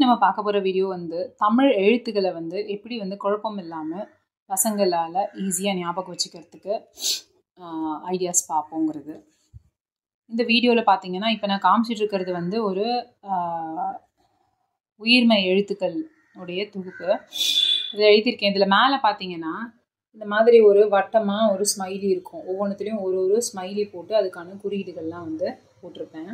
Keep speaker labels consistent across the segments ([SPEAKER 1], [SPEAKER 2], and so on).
[SPEAKER 1] நம்ம பார்க்க போகிற வீடியோ வந்து தமிழ் எழுத்துக்களை வந்து எப்படி வந்து குழப்பம் இல்லாமல் பசங்களால் ஈஸியாக ஞாபகம் வச்சுக்கிறதுக்கு ஐடியாஸ் பார்ப்போங்கிறது. இந்த வீடியோவில் பார்த்தீங்கன்னா இப்போ நான் காமிச்சிட்டு இருக்கிறது வந்து ஒரு உயிர்மை எழுத்துக்கள் உடைய தொகுப்பு. இதில் எழுதியிருக்கேன். இதில் மேலே பார்த்தீங்கன்னா இந்த மாதிரி ஒரு வட்டமாக ஒரு ஸ்மைலி இருக்கும். ஒவ்வொன்றுத்துலேயும் ஒரு ஸ்மைலி போட்டு அதுக்கான குறியீடுகள்லாம் வந்து போட்டிருப்பேன்.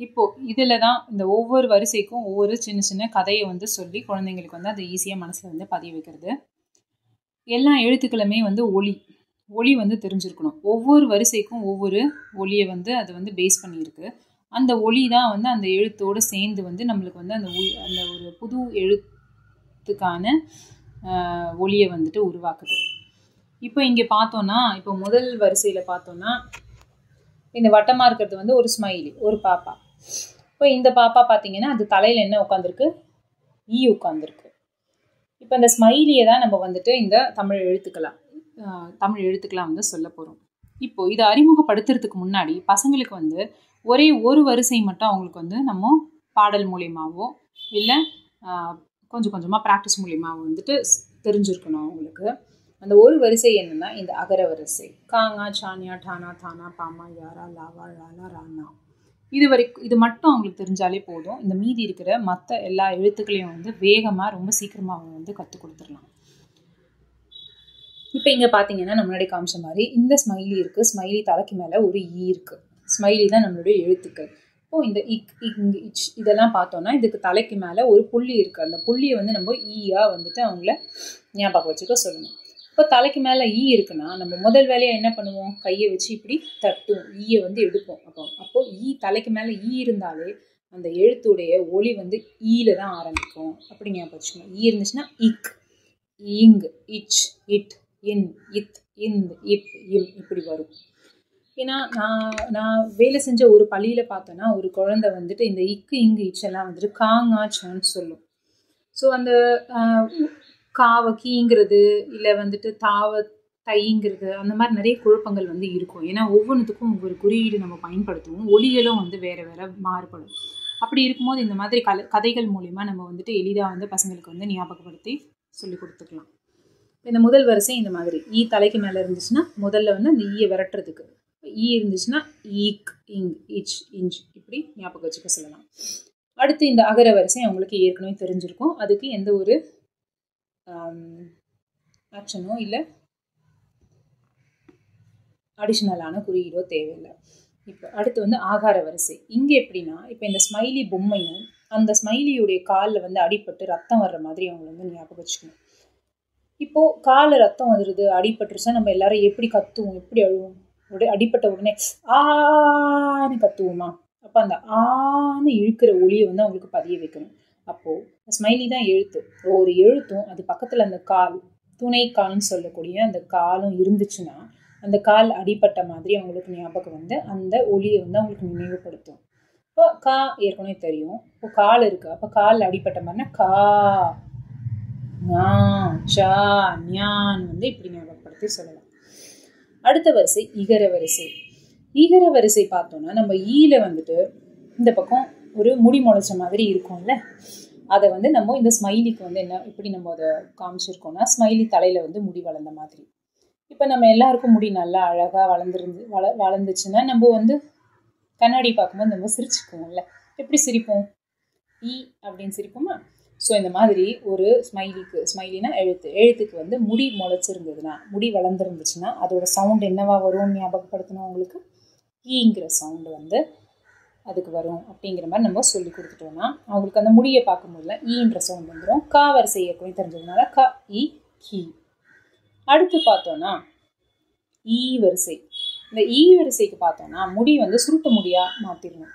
[SPEAKER 1] இப்போது இதில் தான் இந்த ஒவ்வொரு வரிசைக்கும் ஒவ்வொரு சின்ன சின்ன கதையை வந்து சொல்லி குழந்தைங்களுக்கு வந்து அது ஈஸியாக மனசில் வந்து பதிய வைக்கிறது. எல்லா எழுத்துக்களுமே வந்து ஒளி வந்து தெரிஞ்சிருக்கணும். ஒவ்வொரு வரிசைக்கும் ஒவ்வொரு ஒளியை வந்து அது வந்து பேஸ் பண்ணியிருக்கு. அந்த ஒளி தான் வந்து அந்த எழுத்தோடு சேர்ந்து வந்து நம்மளுக்கு வந்து அந்த ஒரு புது எழுத்துக்கான ஒளியை வந்துட்டு உருவாக்குது. இப்போ இங்கே பார்த்தோன்னா, இப்போ முதல் வரிசையில் பார்த்தோன்னா இந்த வட்டமாக இருக்கிறது வந்து ஒரு ஸ்மைலி, ஒரு பாப்பா. இப்போ இந்த பாப்பா பார்த்தீங்கன்னா அது தலையில் என்ன உட்காந்துருக்கு? ஈ உட்காந்துருக்கு. இப்போ இந்த ஸ்மைலியை தான் நம்ம வந்துட்டு இந்த தமிழ் எழுத்துக்களாக வந்து சொல்ல போகிறோம். இப்போது இதை அறிமுகப்படுத்துறதுக்கு முன்னாடி பசங்களுக்கு வந்து ஒரே ஒரு வரிசை மட்டும் அவங்களுக்கு வந்து நம்ம பாடல் மூலியமாகவோ இல்லை கொஞ்சம் கொஞ்சமாக ப்ராக்டிஸ் மூலியமாகவோ வந்துட்டு தெரிஞ்சிருக்கணும் அவங்களுக்கு. அந்த ஒரு வரிசை என்னென்னா இந்த அகர வரிசை. காங்கா சானியா டானா தானா பாமா யாரா லாவா லாலா ரானா. இது மட்டும் அவங்களுக்கு தெரிஞ்சாலே போதும். இந்த மீதி இருக்கிற மற்ற எல்லா எழுத்துக்களையும் வந்து வேகமாக ரொம்ப சீக்கிரமாக அவங்க வந்து கற்றுக் கொடுத்துடலாம். இப்போ இங்கே பார்த்தீங்கன்னா நம்மளுடைய காமிச்ச மாதிரி இந்த ஸ்மைலி இருக்குது. ஸ்மைலி தலைக்கு மேலே ஒரு ஈ இருக்குது. ஸ்மைலி தான் நம்மளுடைய எழுத்துக்கள். இப்போது இந்த இச் இதெல்லாம் பார்த்தோன்னா இதுக்கு தலைக்கு மேலே ஒரு புள்ளி இருக்குது. அந்த புள்ளியை வந்து நம்ம ஈயாக வந்துட்டு அவங்கள ஞாபகம் வச்சுக்க சொல்லணும். இப்போ தலைக்கு மேலே ஈ இருக்குன்னா நம்ம முதல் வேலையாக என்ன பண்ணுவோம்? கையை வச்சு இப்படி தட்டும், ஈயை வந்து எடுப்போம். அப்போது ஈ தலைக்கு மேலே ஈ இருந்தாலே அந்த எழுத்துடைய ஒளி வந்து ஈல தான் ஆரம்பிக்கும். அப்படி ஞாபகம் வச்சுக்கணும். ஈ இருந்துச்சுன்னா இக், இங், இச், இட், இன், இத், இந்த், இப், இம் இப்படி வரும். ஏன்னா நான் வேலை செஞ்ச ஒரு பள்ளியில் பார்த்தோன்னா ஒரு குழந்தை வந்துட்டு இந்த இக்கு இங்கு இச்செல்லாம் வந்துட்டு காங்காச்சான்னு சொல்லும். ஸோ அந்த காவை கீங்கிறது இல்லை வந்துட்டு தாவ தைங்கிறது அந்த மாதிரி நிறைய குழப்பங்கள் வந்து இருக்கும். ஏன்னா ஒவ்வொன்றுத்துக்கும் ஒவ்வொரு குறியீடு நம்ம பயன்படுத்துவோம். ஒலிகளும் வந்து வேறு மாறுபடும். அப்படி இருக்கும்போது இந்த மாதிரி கதைகள் மூலிமா நம்ம வந்துட்டு எளிதாக வந்து பசங்களுக்கு வந்து ஞாபகப்படுத்தி சொல்லி கொடுத்துக்கலாம். இந்த முதல் வரிசை இந்த மாதிரி ஈ தலைக்கு மேலே இருந்துச்சுன்னா முதல்ல வந்து அந்த ஈயை விரட்டுறதுக்கு, ஈ இருந்துச்சுன்னா ஈக், இங், இச், இஞ்ச் இப்படி ஞாபகம் வச்சுக்க சொல்லலாம். அடுத்து இந்த அகர வரிசை அவங்களுக்கு ஏற்கனவே தெரிஞ்சிருக்கும். அதுக்கு எந்த ஒரு ஆக்ஷனோ இல்லை அடிஷ்னலான குறியீடோ தேவையில்லை. இப்போ அடுத்து வந்து ஆகார வரிசை. இங்கே எப்படின்னா இப்போ இந்த ஸ்மைலி பொம்மையும் அந்த ஸ்மைலியுடைய காலில் வந்து அடிபட்டு ரத்தம் வர்ற மாதிரி அவங்க வந்து ஞாபகம் வச்சுக்கணும். இப்போது காலில் ரத்தம் வந்துடுது, அடிபட்டுருச்சா நம்ம எல்லாரும் எப்படி கத்துவோம், எப்படி அழுவோம்? அடிப்பட்ட உடனே ஆன்னு கத்துவோமா? அப்போ அந்த ஆன்னு இழுக்கிற ஒளியை வந்து அவங்களுக்கு பதிய வைக்கணும். அப்போது ஸ்மைலி தான் எழுத்து. ஒரு எழுத்தும் அது பக்கத்தில் அந்த கால், துணை கால்னு சொல்லக்கூடிய அந்த காலும் இருந்துச்சுன்னா அந்த கால் அடிப்பட்ட மாதிரி அவங்களுக்கு ஞாபகம் வந்து அந்த ஒளியை வந்து அவங்களுக்கு நினைவுபடுத்தும். இப்போ கா ஏற்கனவே தெரியும். இப்போ கால் இருக்குது, அப்போ கால் அடிப்பட்ட மாதிரினா கா, ஞா, சா, ஞான் வந்து இப்படி ஞாபகப்படுத்தி சொல்லலாம். அடுத்த வரிசை இகர வரிசை. ஈகர வரிசை பார்த்தோன்னா நம்ம ஈல வந்துட்டு இந்த பக்கம் ஒரு முடி முளைச்ச மாதிரி இருக்கும்ல, அதை வந்து நம்ம இந்த ஸ்மைலிக்கு வந்து என்ன இப்படி நம்ம அதை காமிச்சிருக்கோம்னா ஸ்மைலி தலையில் வந்து முடி வளர்ந்த மாதிரி. இப்போ நம்ம எல்லாருக்கும் முடி நல்லா அழகாக வளர்ந்துச்சுன்னா நம்ம வந்து கண்ணாடி பார்க்கும்போது நம்ம சிரிச்சுக்குவோம்ல. எப்படி சிரிப்போம்? ஈ அப்படின்னு சிரிப்போமா? ஸோ இந்த மாதிரி ஒரு ஸ்மைலினா எழுத்துக்கு வந்து முடி முளைச்சிருந்ததுன்னா, முடி வளர்ந்துருந்துச்சுன்னா அதோட சவுண்ட் என்னவா வரும்னு ஞாபகப்படுத்தணும் அவங்களுக்கு. ஈங்கிற சவுண்டு வந்து அதுக்கு வரும். அப்படிங்கிற மாதிரி நம்ம சொல்லி கொடுத்துட்டோம்னா அவங்களுக்கு அந்த முடியை பார்க்கும்போதுல ஈன்ற சவுண்ட் வந்துடும். கா வரிசை ஏற்கனவே தெரிஞ்சதுனால க, இ, கி. அடுத்து பார்த்தோன்னா ஈ வரிசை. இந்த ஈ வரிசைக்கு பார்த்தோன்னா முடி வந்து சுருட்டு முடியாக மாற்றிடணும்.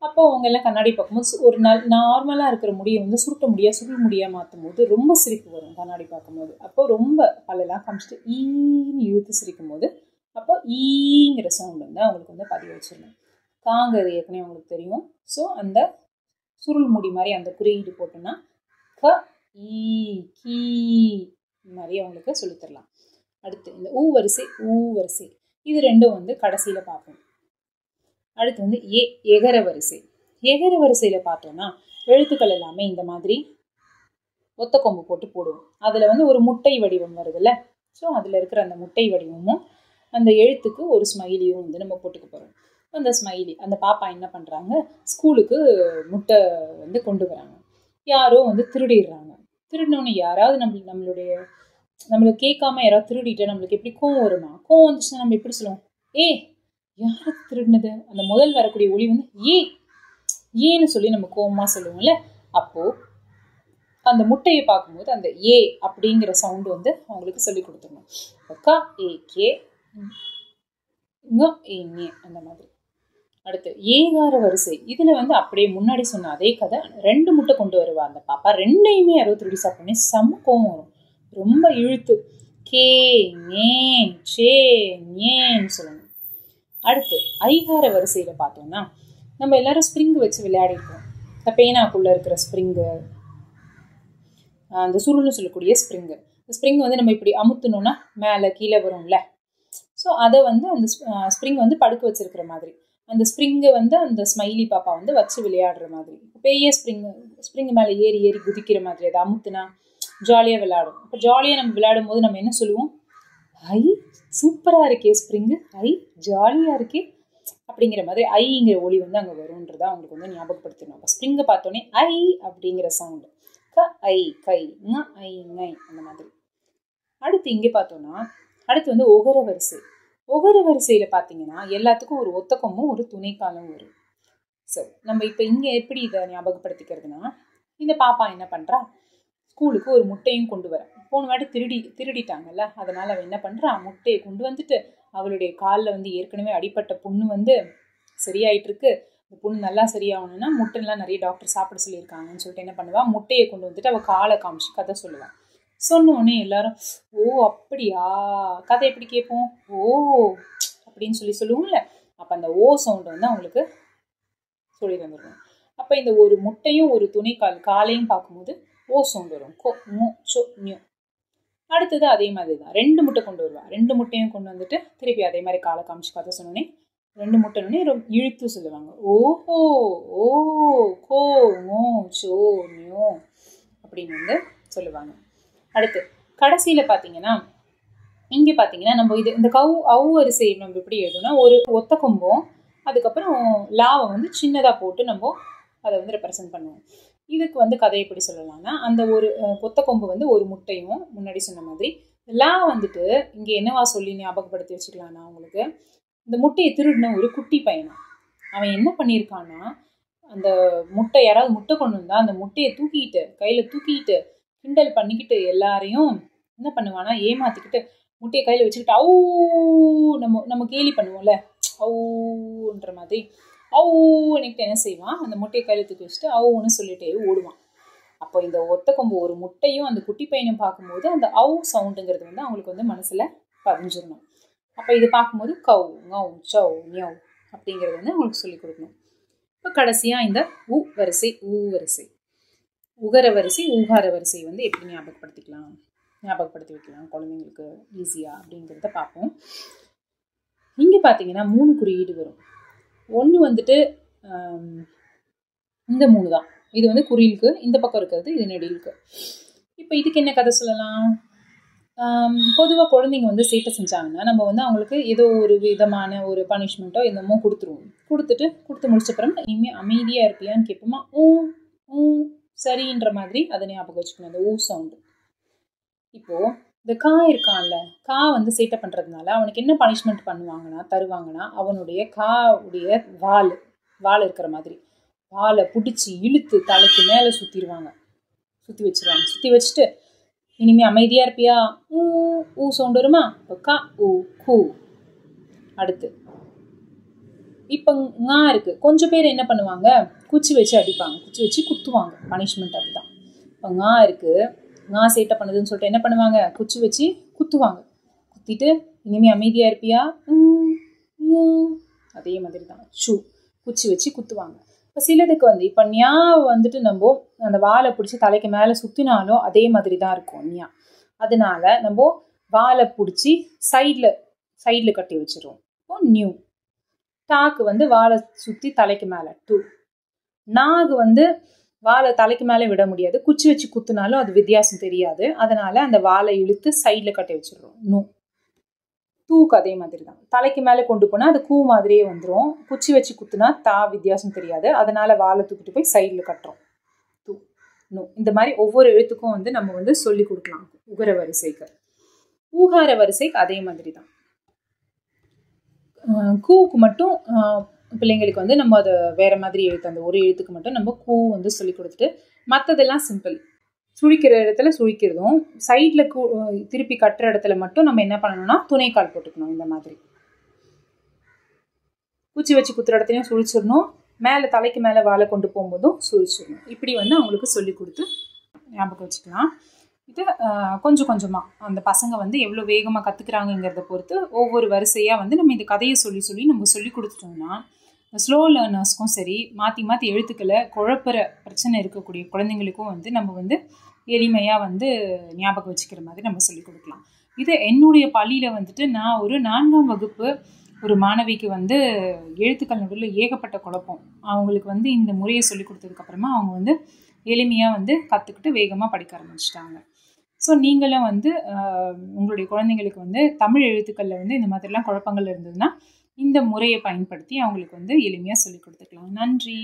[SPEAKER 1] அப்போ அவங்க எல்லாம் கண்ணாடி பார்க்கும்போது ஒரு நார்மலாக இருக்கிற முடியை வந்து சுருள் முடியாக மாற்றும் போது ரொம்ப சிரிப்பு வரும் கண்ணாடி பார்க்கும்போது. அப்போ ரொம்ப பல்லெல்லாம் காமிச்சிட்டு ஈன்னு இழுத்து சிரிக்கும் போது அப்போ ஈங்கிற சவுண்ட் வந்து அவங்களுக்கு வந்து பதிய வச்சிடணும். காங்கிறது ஏற்கனவே அவங்களுக்கு தெரியும். ஸோ அந்த சுருள் முடி மாதிரி அந்த குறியீடு போட்டோன்னா க, ஈ, கீ இந்த மாதிரி அவங்களுக்கு சொல்லித்தரலாம். அடுத்து இந்த ஊ வரிசை இது ரெண்டும் வந்து கடைசியில் பார்ப்போம். அடுத்து வந்து எகர வரிசை. எகர வரிசையில் பார்த்தோன்னா எழுத்துக்கள் எல்லாமே இந்த மாதிரி ஒத்த கொம்பு போட்டு போடுவோம். அதில் வந்து ஒரு முட்டை வடிவம் வருதுல்ல, ஸோ அதில் இருக்கிற அந்த முட்டை வடிவமும் அந்த எழுத்துக்கு ஒரு ஸ்மைலியும் வந்து நம்ம போட்டுக்க போகிறோம். அந்த ஸ்மைலி, அந்த பாப்பா என்ன பண்ணுறாங்க, ஸ்கூலுக்கு முட்டை வந்து கொண்டு வராங்க. யாரோ வந்து திருடிடுறாங்க. திருடினோன்னு யாராவது நம்மளை கேட்காம யாராவது திருடிட்டு நம்மளுக்கு எப்படி கோவம் வருமா? கோவம் வந்துச்சுன்னா நம்ம எப்படி சொல்லுவோம்? யாரு திருடினது? அந்த முதல் வரக்கூடிய ஒளி வந்து ஏன்னு சொல்லி நம்ம கோவமா சொல்லுவோம்ல. அப்போ அந்த முட்டையை பார்க்கும்போது அந்த அப்படிங்கிற சவுண்டு வந்து அவங்களுக்கு சொல்லி கொடுத்துருணும். க ஏ கே அந்த மாதிரி. அடுத்து ஏகார வரிசை. இதுல வந்து அப்படியே முன்னாடி சொன்ன அதே கதை, 2 முட்டை கொண்டு வருவா அந்த பாப்பா. 2யுமே யாரோ திருடி சாப்பிட்டோன்னே செம்ம கோவம் வரும். ரொம்ப இழுத்து கே ஏன் சே ஏன்னு சொல்லணும். அடுத்து ஐகார வரிசையில பார்த்தோம்னா நம்ம எல்லாரும் ஸ்ப்ரிங் வச்சு விளையாடிருக்கோம். இந்த பேனாக்குள்ள இருக்கிற ஸ்ப்ரிங்கு, அந்த சுருள்னு சொல்லக்கூடிய ஸ்ப்ரிங் வந்து நம்ம இப்படி அமுத்தணும்னா மேலே கீழே வரும்ல. ஸோ அதை வந்து அந்த ஸ்ப்ரிங் வந்து படுக்க வச்சிருக்கிற மாதிரி, அந்த ஸ்ப்ரிங்கை வந்து அந்த ஸ்மைலி பாப்பா வந்து வச்சு விளையாடுற மாதிரி. பெரிய ஸ்ப்ரிங் மேலே ஏறி குதிக்கிற மாதிரி அதை அமுத்துனா ஜாலியாக விளையாடும். இப்போ ஜாலியாக நம்ம விளையாடும் போது நம்ம என்ன சொல்லுவோம்? சூப்பராக இருக்கே ஸ்ப்ரிங்கு, ஜாலியாக இருக்கே அப்படிங்கிற மாதிரி ஐங்கிற ஒளி வந்து அங்கே வரும்ன்றதை அவங்களுக்கு வந்து ஞாபகப்படுத்தணும். அப்போ ஸ்ப்ரிங்கை பார்த்தோன்னே அப்படிங்கிற சவுண்டு, கை ஐ அந்த மாதிரி. அடுத்து இங்கே பார்த்தோம்னா அடுத்து வந்து ஒகர வரிசை. ஒகர வரிசையில் பார்த்தீங்கன்னா எல்லாத்துக்கும் ஒரு ஒத்த கொம்பும் ஒரு துணைக்காலும் வரும். சரி, நம்ம இப்போ இங்கே எப்படி இதை ஞாபகப்படுத்திக்கிறதுனா, இந்த பாப்பா என்ன பண்ணுறா, ஸ்கூலுக்கு ஒரு முட்டையும் கொண்டு வர. போன வாட்டி திருடிட்டாங்கல்ல, அதனால அவள் என்ன பண்ணுறா, முட்டையை கொண்டு வந்துட்டு அவளுடைய காலில் வந்து ஏற்கனவே அடிப்பட்ட புண்ணு வந்து சரியாயிட்டு இருக்கு. இந்த புண்ணு நல்லா சரியாகணும்னா முட்டைலாம் நிறைய டாக்டர் சாப்பிட சொல்லியிருக்காங்கன்னு சொல்லிட்டு என்ன பண்ணுவா, முட்டையை கொண்டு வந்துட்டு அவள் காலை காமிச்சு கதை சொல்லுவாள். சொன்னோடனே எல்லாரும் அப்படியா, கதை எப்படி கேட்போம், அப்படின்னு சொல்லுவோம்ல. அப்போ அந்த சவுண்டு வந்து அவங்களுக்கு சொல்லி தந்துடுவோம். அப்போ இந்த ஒரு முட்டையும் ஒரு காலையும் பார்க்கும்போது சவுண்டு வரும், கோ மோ சோ நியூ. அடுத்தது அதே மாதிரி தான் 2 முட்டை கொண்டு வருவா. 2 முட்டையும் கொண்டு வந்துட்டு திருப்பி அதே மாதிரி காலை காமிச்சு கதை சொன்னோடனே 2 முட்டைனே இழுத்து சொல்லுவாங்க, ஓஹோ ஓ கோ மோ சோ நியூ அப்படின்னு வந்து சொல்லுவாங்க. அடுத்து கடைசியில் பார்த்தீங்கன்னா இங்கே பார்த்தீங்கன்னா நம்ம இந்த வரிசை நம்ம எப்படி எழுதணும்னா, ஒரு ஒத்த கொம்பும் அதுக்கப்புறம் லாவை வந்து சின்னதாக போட்டு நம்ம அதை வந்து ரெப்ரசன்ட் பண்ணுவோம். இதுக்கு வந்து கதை எப்படி சொல்லலாம்னா, அந்த ஒரு ஒத்த கொம்பு வந்து ஒரு முட்டையும் முன்னாடி சொன்ன மாதிரி, லா வந்துட்டு இங்கே என்னவா சொல்லி ஞாபகப்படுத்தி வச்சுக்கலாம்னா, உங்களுக்கு இந்த முட்டையை திருடின ஒரு குட்டி பையனா அவன் என்ன பண்ணியிருக்கான்னா, அந்த முட்டை யாராவது முட்டை கொண்டு வந்தால் அந்த முட்டையை கையில் தூக்கிட்டு கிண்டல் பண்ணிக்கிட்டு எல்லாரையும் என்ன பண்ணுவானா, ஏமாத்திக்கிட்டு முட்டையை கையில் வச்சுக்கிட்டு நம்ம கேலி பண்ணுவோம்ல, அவுன்ற மாதிரி எனக்கு என்ன செய்வான், அந்த முட்டையை கையில் தூக்கி வச்சுட்டு அவுன்னு சொல்லிட்டே ஓடுவான். அப்போ இந்த ஒத்த கொம்பு ஒரு முட்டையும் அந்த குட்டி பையனும் பார்க்கும்போது அந்த சவுண்டுங்கிறது வந்து அவங்களுக்கு வந்து மனசில் பதிஞ்சிடணும். அப்போ இது பார்க்கும்போது கவ் ngau சௌ நியவ் அப்படிங்கிறது வந்து அவங்களுக்கு சொல்லிக் கொடுக்கணும். இப்போ கடைசியாக இந்த வரிசை வரிசை, உகர வரிசை ஊகார வரிசை வந்து எப்படி ஞாபகப்படுத்தி வைக்கலாம் குழந்தைங்களுக்கு ஈஸியாக அப்படிங்கிறத பார்ப்போம். இங்கே பார்த்தீங்கன்னா 3 குறியீடு வரும். ஒன்று வந்துட்டு இந்த 3 தான். இது வந்து குறிலுக்கு, இந்த பக்கம் இருக்கிறது இது நெடிலுக்கு. இப்போ இதுக்கு என்ன கதை சொல்லலாம்? பொதுவாக குழந்தைங்க வந்து சேட்டை செஞ்சாங்கன்னா நம்ம வந்து அவங்களுக்கு ஏதோ ஒரு விதமான ஒரு பனிஷ்மெண்ட்டோ என்னமோ கொடுத்து முடிச்சப்புறம் இனிமேல் அமைதியாக இருப்பியான்னு கேட்போமா, சரின்ற மாதிரி அதை ஞாபகம் வச்சுக்கணும், அந்த சவுண்டு. இப்போது இந்த இருக்கான்ல, வந்து சேட்டை பண்ணுறதுனால அவனுக்கு என்ன பனிஷ்மெண்ட் தருவாங்கன்னா அவனுடைய உடைய வால் இருக்கிற மாதிரி வாலை பிடிச்சி இழுத்து தலைக்கு மேலே சுற்றி வச்சுட்டு இனிமேல் அமைதியாக இருப்பியா, சவுண்டு வருமா, இப்போ கூ. அடுத்து இப்போ இருக்கு, கொஞ்சம் பேர் என்ன பண்ணுவாங்க, குச்சி வச்சு அடிப்பாங்க, குச்சி வச்சு குத்துவாங்க, பனிஷ்மெண்ட் அதுதான். இப்போ இருக்குது, சேட்டை பண்ணுதுன்னு சொல்லிட்டு என்ன பண்ணுவாங்க, குச்சி வச்சு குத்துவாங்க, குத்திட்டு இனிமேல் அமைதியாக இருப்பியா, அதே மாதிரி தான் குச்சி வச்சு குத்துவாங்க. இப்போ சிலதுக்கு வந்து இப்போ வந்துட்டு நம்ம அந்த வாலை பிடிச்சி தலைக்கு மேலே சுற்றினாலும் அதே மாதிரி தான் இருக்கும் அதனால நம்ம வாலை பிடிச்சி சைடில் கட்டி வச்சிருவோம். இப்போ நியூ. டாக்கு வந்து வாலை சுற்றி தலைக்கு மேலே நாகு வந்து வாழை தலைக்கு மேலே விட முடியாது, குச்சி வச்சு குத்துனாலும் அது வித்தியாசம் தெரியாது. அதனால அந்த வாழை இழுத்து சைடில் கட்டி வச்சிடுறோம். நூ. தூக்கு அதே மாதிரி தான், தலைக்கு மேலே கொண்டு போனால் அது கூ மாதிரியே வந்துடும். குச்சி வச்சு குத்துனா தா வித்தியாசம் தெரியாது, அதனால வாழை தூக்கிட்டு போய் சைடில் கட்டுறோம். தூ நூ. இந்த மாதிரி ஒவ்வொரு எழுத்துக்கும் வந்து நம்ம வந்து சொல்லி கொடுக்கலாம். உகர வரிசைக்கு. ஊகார வரிசைக்கு அதே மாதிரி தான். கூவுக்கு மட்டும் பிள்ளைங்களுக்கு வந்து நம்ம அதை வேற மாதிரி எழுத்து, அந்த ஒரு எழுத்துக்கு மட்டும் நம்ம கூ வந்து சொல்லி கொடுத்துட்டு மற்றதெல்லாம் சிம்பிள். சுழிக்கிற இடத்துல சுழிக்கிறதும், சைடில் திருப்பி கட்டுற இடத்துல மட்டும் நம்ம என்ன பண்ணணும்னா துணைக்கால் போட்டுக்கணும். இந்த மாதிரி குச்சி வச்சு குத்துற இடத்துலையும் சுழிச்சிடணும், மேலே தலைக்கு மேலே வாழை கொண்டு போகும்போதும் சுழிச்சிடணும். இப்படி வந்து அவங்களுக்கு சொல்லி கொடுத்து ஞாபகம் வச்சுக்கலாம். இது கொஞ்சம் கொஞ்சமாக அந்த பசங்க வந்து எவ்வளோ வேகமாக கற்றுக்குறாங்கங்கிறத பொறுத்து ஒவ்வொரு வரிசையாக வந்து நம்ம இந்த கதையை சொல்லி சொல்லி நம்ம சொல்லி கொடுத்துட்டோம்னா ஸ்லோ லேர்னர்ஸ்க்கும் சரி, மாற்றி மாற்றி எழுத்துக்களை குழப்புற பிரச்சனை இருக்கக்கூடிய குழந்தைங்களுக்கும் வந்து நம்ம வந்து எளிமையாக வந்து ஞாபகம் வச்சுக்கிற மாதிரி நம்ம சொல்லி கொடுக்கலாம். இது என்னுடைய பள்ளியில் வந்துட்டு நான் ஒரு 4ஆம் வகுப்பு ஒரு மாணவிக்கு வந்து எழுத்துக்கள் நடுவில் ஏகப்பட்ட குழப்பம். அவங்களுக்கு வந்து இந்த முறையை சொல்லி கொடுத்ததுக்கப்புறமா அவங்க வந்து எளிமையாக வந்து கற்றுக்கிட்டு வேகமாக படிக்க ஆரம்பிச்சிட்டாங்க. ஸோ நீங்களும் வந்து உங்களுடைய குழந்தைங்களுக்கு வந்து தமிழ் எழுத்துக்களில் வந்து இந்த மாதிரிலாம் குழப்பங்கள் இருந்ததுன்னா இந்த முறையை பயன்படுத்தி அவங்களுக்கு வந்து எளிமையாக சொல்லிக் கொடுத்துக்கலாம். நன்றி.